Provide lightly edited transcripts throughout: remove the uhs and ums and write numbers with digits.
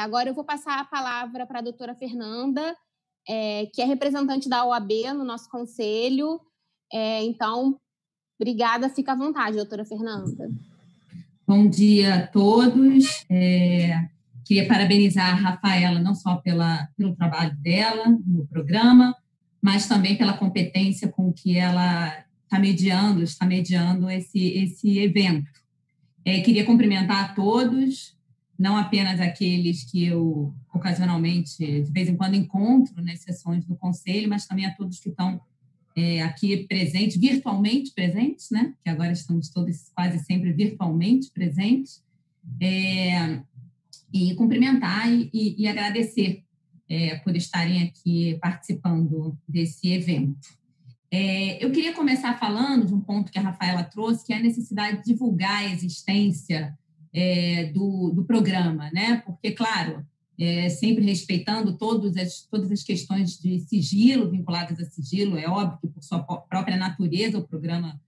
Agora eu vou passar a palavra para a doutora Fernanda, que é representante da OAB no nosso conselho. Então, obrigada, fica à vontade, doutora Fernanda. Bom dia a todos. Queria parabenizar a Rafaela não só pelo trabalho dela no programa, mas também pela competência com que ela está mediando esse evento. Queria cumprimentar a todos, não apenas aqueles que eu ocasionalmente, de vez em quando, encontro nas sessões do Conselho, mas também a todos que estão aqui presentes, virtualmente presentes, né? Que agora estamos todos quase sempre virtualmente presentes, e cumprimentar e agradecer por estarem aqui participando desse evento. Eu queria começar falando de um ponto que a Rafaela trouxe, que é a necessidade de divulgar a existência do programa, né? Porque, claro, sempre respeitando todas as questões de sigilo, vinculadas a sigilo, é óbvio que, por sua própria natureza, o programa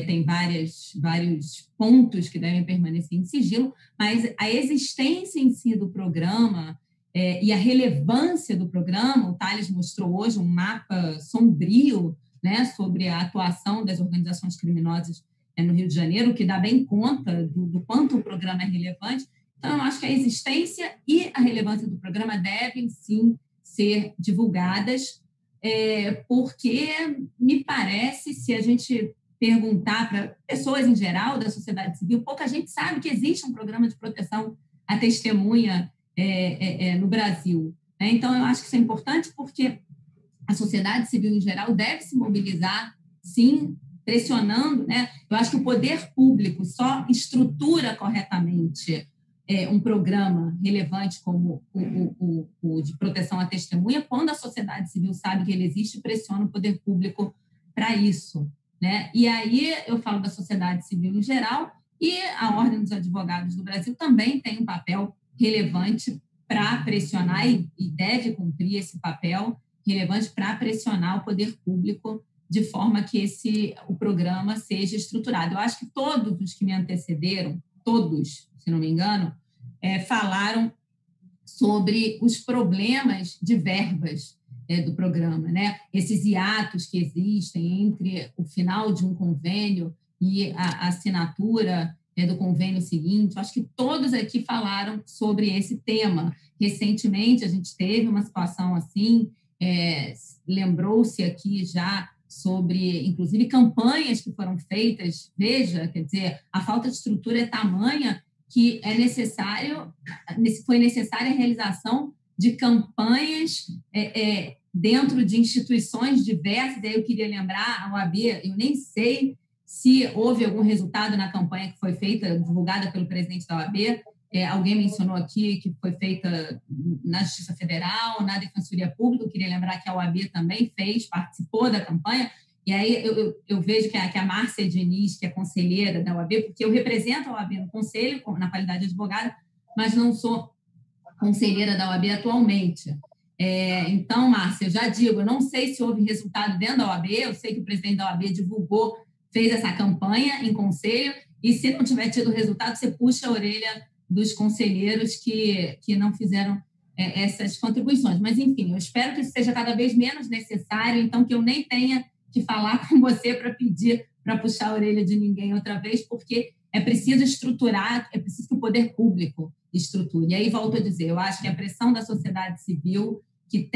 tem vários pontos que devem permanecer em sigilo, mas a existência em si do programa e a relevância do programa, o Thales mostrou hoje um mapa sombrio, né, sobre a atuação das organizações criminosas no Rio de Janeiro, que dá bem conta do quanto o programa é relevante. Então, eu acho que a existência e a relevância do programa devem, sim, ser divulgadas, porque me parece, se a gente perguntar para pessoas em geral da sociedade civil, pouca gente sabe que existe um programa de proteção à testemunha no Brasil. Então, eu acho que isso é importante porque a sociedade civil em geral deve se mobilizar, sim, pressionando, né? Eu acho que o poder público só estrutura corretamente um programa relevante como o de proteção à testemunha quando a sociedade civil sabe que ele existe e pressiona o poder público para isso, né? E aí eu falo da sociedade civil em geral e a Ordem dos Advogados do Brasil também tem um papel relevante para pressionar e deve cumprir esse papel relevante para pressionar o poder público de forma que o programa seja estruturado. Eu acho que todos os que me antecederam, todos, se não me engano, falaram sobre os problemas de verbas do programa, né? Esses hiatos que existem entre o final de um convênio e a assinatura do convênio seguinte. Eu acho que todos aqui falaram sobre esse tema. Recentemente, a gente teve uma situação assim, lembrou-se aqui já sobre, inclusive, campanhas que foram feitas. Veja, quer dizer, a falta de estrutura é tamanha que foi necessária a realização de campanhas dentro de instituições diversas. Aí eu queria lembrar, a OAB, eu nem sei se houve algum resultado na campanha que foi feita, divulgada pelo presidente da OAB. Alguém mencionou aqui que foi feita na Justiça Federal, na Defensoria Pública. Eu queria lembrar que a OAB também participou da campanha. E aí eu vejo que a Márcia Diniz, que é conselheira da OAB, porque eu represento a OAB no conselho, na qualidade de advogada, mas não sou conselheira da OAB atualmente. Então, Márcia, eu já digo, eu não sei se houve resultado dentro da OAB, eu sei que o presidente da OAB fez essa campanha em conselho, e se não tiver tido resultado, você puxa a orelha dos conselheiros que não fizeram essas contribuições. Mas, enfim, eu espero que isso seja cada vez menos necessário, então que eu nem tenha que falar com você para pedir para puxar a orelha de ninguém outra vez, porque é preciso estruturar, é preciso que o poder público estruture. E aí, volto a dizer, eu acho que a pressão da sociedade civil que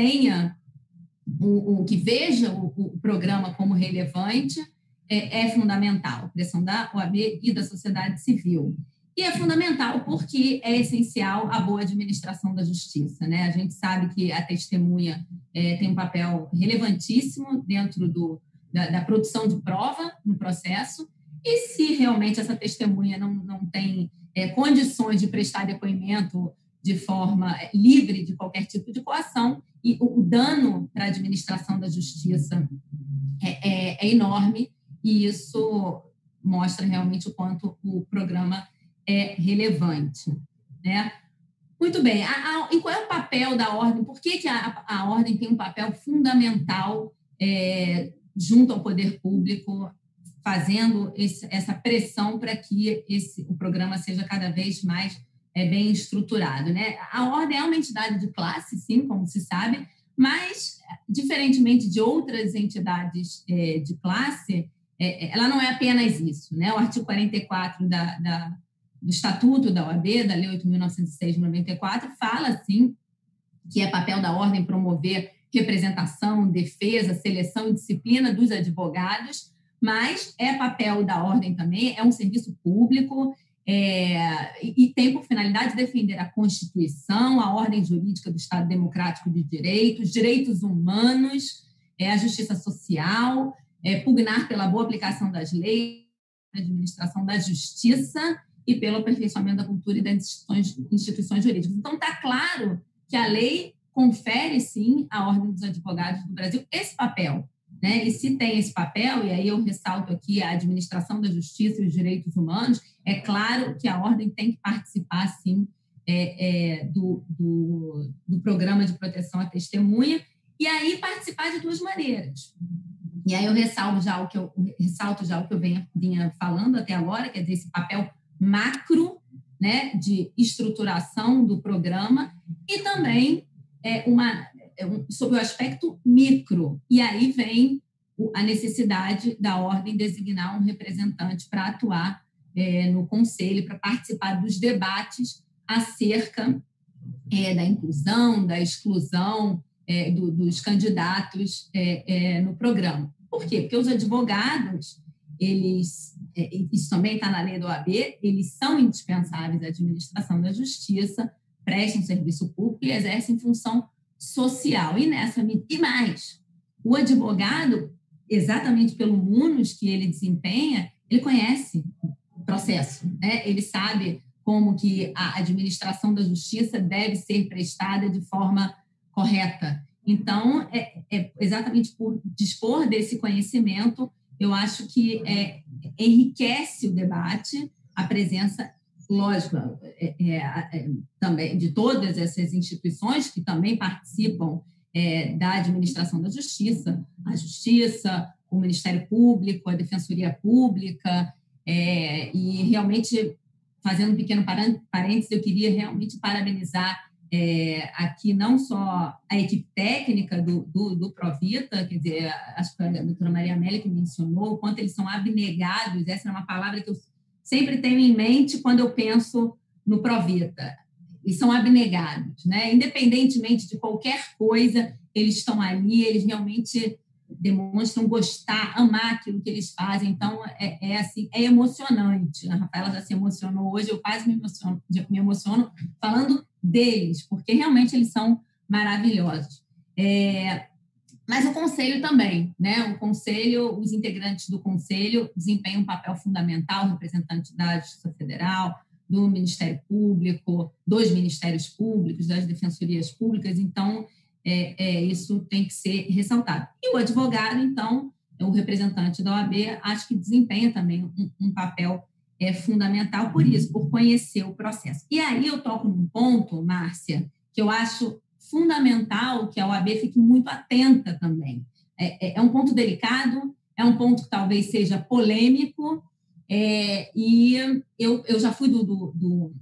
que veja o programa como relevante é fundamental, a pressão da OAB e da sociedade civil. E é fundamental porque é essencial a boa administração da justiça, né? A gente sabe que a testemunha tem um papel relevantíssimo dentro da produção de prova no processo, e se realmente essa testemunha não tem condições de prestar depoimento de forma livre de qualquer tipo de coação, e o dano para a administração da justiça é enorme, e isso mostra realmente o quanto o programa é relevante, né? Muito bem. E qual é o papel da Ordem? Por que a Ordem tem um papel fundamental junto ao poder público, fazendo essa pressão para que o programa seja cada vez mais bem estruturado, né? A ordem é uma entidade de classe, sim, como se sabe, mas, diferentemente de outras entidades de classe, ela não é apenas isso, né? O artigo 44 do Estatuto da OAB, da Lei 8.906 de 94, fala, assim, que é papel da ordem promover representação, defesa, seleção e disciplina dos advogados, mas é papel da ordem também, é um serviço público, e tem por finalidade defender a Constituição, a ordem jurídica do Estado Democrático de Direito, os direitos humanos, a justiça social, pugnar pela boa aplicação das leis, a administração da justiça e pelo aperfeiçoamento da cultura e das instituições jurídicas. Então, está claro que a lei confere, sim, à Ordem dos Advogados do Brasil esse papel, né? E se tem esse papel, e aí eu ressalto aqui a administração da justiça e os direitos humanos, é claro que a Ordem tem que participar, sim, do programa de proteção à testemunha, e aí participar de duas maneiras. E aí eu ressalto já o que eu vinha falando até agora, quer dizer, esse papel macro, né, de estruturação do programa, e também sobre o aspecto micro. E aí vem a necessidade da ordem designar um representante para atuar no conselho, para participar dos debates acerca da inclusão, da exclusão dos candidatos no programa. Por quê? Porque os advogados, isso também está na lei da OAB, eles são indispensáveis à administração da justiça, prestam serviço público e exercem função social. E mais, o advogado, exatamente pelo munus que ele desempenha, ele conhece o processo, né? Ele sabe como que a administração da justiça deve ser prestada de forma correta. Então, exatamente por dispor desse conhecimento, eu acho que enriquece o debate, a presença, lógico, também de todas essas instituições que também participam da administração da justiça, a Justiça, o Ministério Público, a Defensoria Pública, e realmente, fazendo um pequeno parênteses, eu queria realmente parabenizar aqui não só a equipe técnica do Provita, quer dizer, acho que a doutora Maria Amélia que mencionou, o quanto eles são abnegados, essa é uma palavra que eu sempre tenho em mente quando eu penso no Provita. Eles são abnegados, né? Independentemente de qualquer coisa, eles estão ali, eles realmente demonstram gostar, amar aquilo que eles fazem. Então, assim, é emocionante. A Rafaela já se emocionou hoje, eu quase me emociono falando deles, porque realmente eles são maravilhosos. Mas o Conselho também, né? O Conselho, os integrantes do Conselho desempenham um papel fundamental, representante da Justiça Federal, do Ministério Público, dos Ministérios Públicos, das Defensorias Públicas, então isso tem que ser ressaltado. E o advogado, então, o representante da OAB, acho que desempenha também um papel fundamental por isso, por conhecer o processo. E aí eu toco num ponto, Márcia, que eu acho fundamental que a OAB fique muito atenta também. É um ponto delicado, é um ponto que talvez seja polêmico, e eu já fui do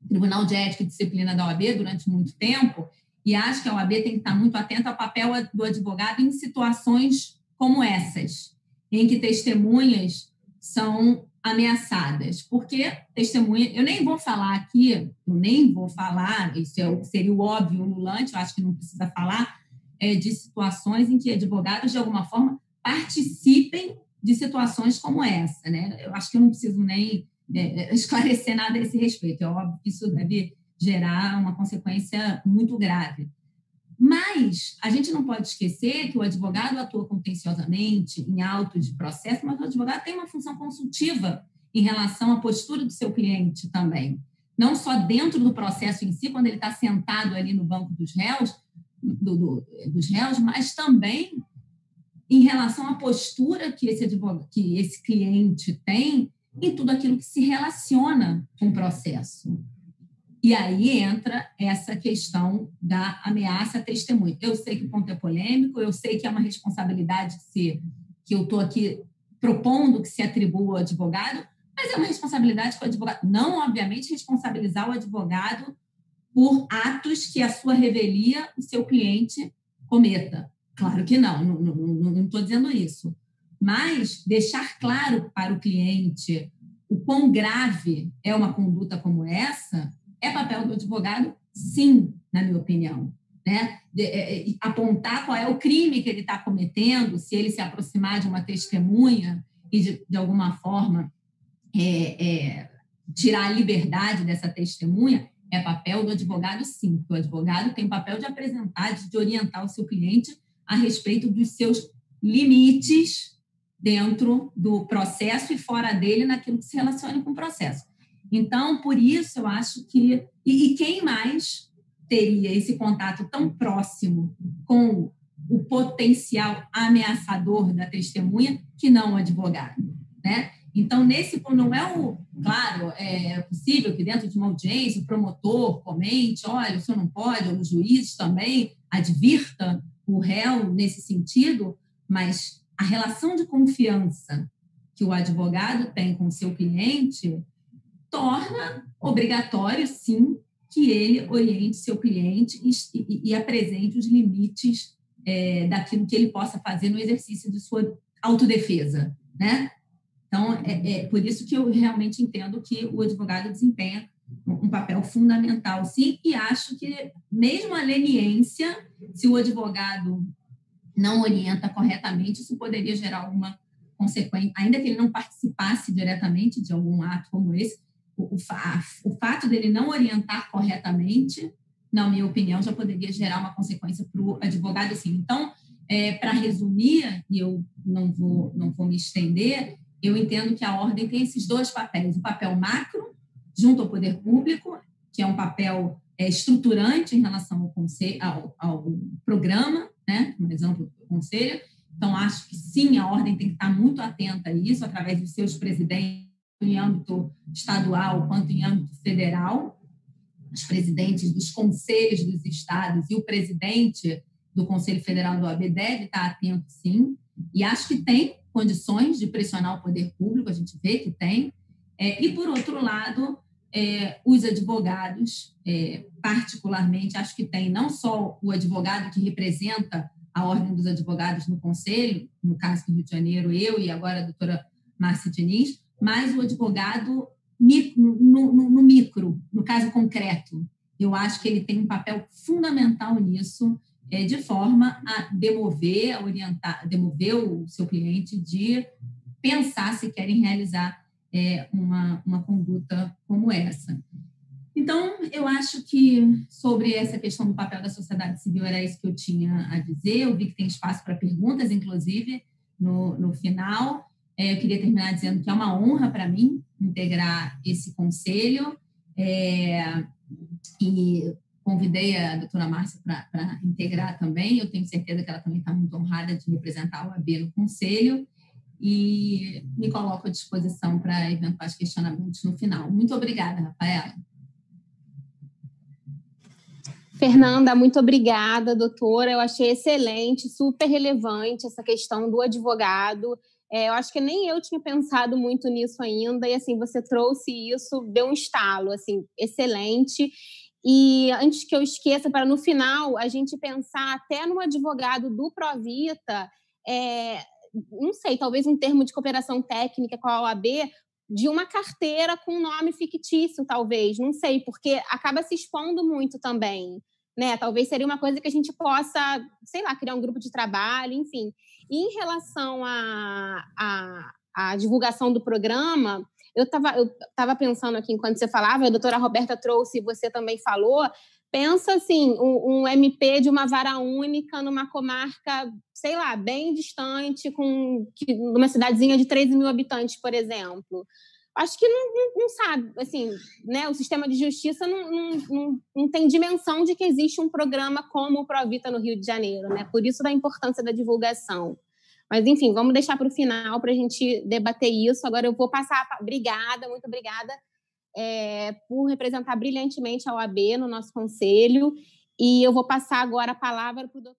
Tribunal de Ética e Disciplina da OAB durante muito tempo, e acho que a OAB tem que estar muito atenta ao papel do advogado em situações como essas, em que testemunhas são ameaçadas, porque testemunha, eu nem vou falar, isso seria o óbvio, o ululante, eu acho que não precisa falar, de situações em que advogados, de alguma forma, participem de situações como essa, né? Eu acho que eu não preciso nem esclarecer nada a esse respeito, é óbvio que isso deve gerar uma consequência muito grave. Mas a gente não pode esquecer que o advogado atua contenciosamente em autos de processo, mas o advogado tem uma função consultiva em relação à postura do seu cliente também. Não só dentro do processo em si, quando ele está sentado ali no banco dos réus, mas também em relação à postura que esse cliente tem em tudo aquilo que se relaciona com o processo. E aí entra essa questão da ameaça à testemunha. Eu sei que o ponto é polêmico, eu sei que é uma responsabilidade que eu estou aqui propondo que se atribua ao advogado, mas mas é uma responsabilidade que o advogado... Não, obviamente, responsabilizar o advogado por atos que a sua revelia o seu cliente cometa. Claro que não estou dizendo isso. Mas deixar claro para o cliente o quão grave é uma conduta como essa é papel do advogado, sim, na minha opinião. Né? Apontar qual é o crime que ele está cometendo, se ele se aproximar de uma testemunha e, de alguma forma, tirar a liberdade dessa testemunha, é papel do advogado, sim, porque o advogado tem o papel de apresentar, de orientar o seu cliente a respeito dos seus limites dentro do processo e fora dele naquilo que se relaciona com o processo. Então, por isso, eu acho que... E quem mais teria esse contato tão próximo com o potencial ameaçador da testemunha que não o advogado, né? Então, nesse ponto, não é o... Claro, é possível que dentro de uma audiência o promotor comente, olha, o senhor não pode, ou o juiz também advirta o réu nesse sentido, mas a relação de confiança que o advogado tem com o seu cliente torna obrigatório, sim, que ele oriente seu cliente e apresente os limites daquilo que ele possa fazer no exercício de sua autodefesa, né? Então, é por isso que eu realmente entendo que o advogado desempenha um papel fundamental, sim, e acho que mesmo a leniência, se o advogado não orienta corretamente, isso poderia gerar alguma consequência, ainda que ele não participasse diretamente de algum ato como esse, o fato dele não orientar corretamente, na minha opinião, já poderia gerar uma consequência para o advogado, assim. Então, para resumir, e eu não vou me estender, eu entendo que a ordem tem esses dois papéis, o papel macro, junto ao poder público, que é um papel estruturante em relação ao programa, né, mais amplo do conselho. Então, acho que sim, a ordem tem que estar muito atenta a isso, através dos seus presidentes, em âmbito estadual quanto em âmbito federal, os presidentes dos conselhos dos estados e o presidente do Conselho Federal do OAB deve estar atento, sim, e acho que tem condições de pressionar o poder público, a gente vê que tem, e, por outro lado, os advogados, particularmente, acho que tem não só o advogado que representa a Ordem dos Advogados no Conselho, no caso do Rio de Janeiro, eu e agora a doutora Márcia Diniz, mas o advogado no micro, no caso concreto. Eu acho que ele tem um papel fundamental nisso, de forma a demover o seu cliente de pensar se querem realizar uma conduta como essa. Então, eu acho que sobre essa questão do papel da sociedade civil era isso que eu tinha a dizer. Eu vi que tem espaço para perguntas, inclusive, no final. Eu queria terminar dizendo que é uma honra para mim integrar esse conselho e convidei a doutora Márcia para integrar também. Eu tenho certeza que ela também está muito honrada de representar a OAB no conselho e me coloco à disposição para eventuais questionamentos no final. Muito obrigada, Rafaela. Fernanda, muito obrigada, doutora. Eu achei excelente, super relevante essa questão do advogado. Eu acho que nem eu tinha pensado muito nisso ainda, e assim, você trouxe isso, deu um estalo, assim, excelente. E antes que eu esqueça, para no final a gente pensar até no advogado do Provita, não sei, talvez um termo de cooperação técnica com a OAB, de uma carteira com nome fictício, talvez, não sei, porque acaba se expondo muito também, né? Talvez seria uma coisa que a gente possa, sei lá, criar um grupo de trabalho, enfim. E em relação à divulgação do programa, eu estava pensando aqui enquanto você falava, a doutora Roberta trouxe, você também falou, pensa assim, um MP de uma vara única numa comarca, sei lá, bem distante, numa cidadezinha de 13 mil habitantes, por exemplo. Acho que não sabe, assim, né? O sistema de justiça não tem dimensão de que existe um programa como o Provita no Rio de Janeiro, né? Por isso da importância da divulgação. Mas, enfim, vamos deixar para o final para a gente debater isso. Agora eu vou passar... Obrigada, muito obrigada por representar brilhantemente a OAB no nosso conselho. E eu vou passar agora a palavra para o doutor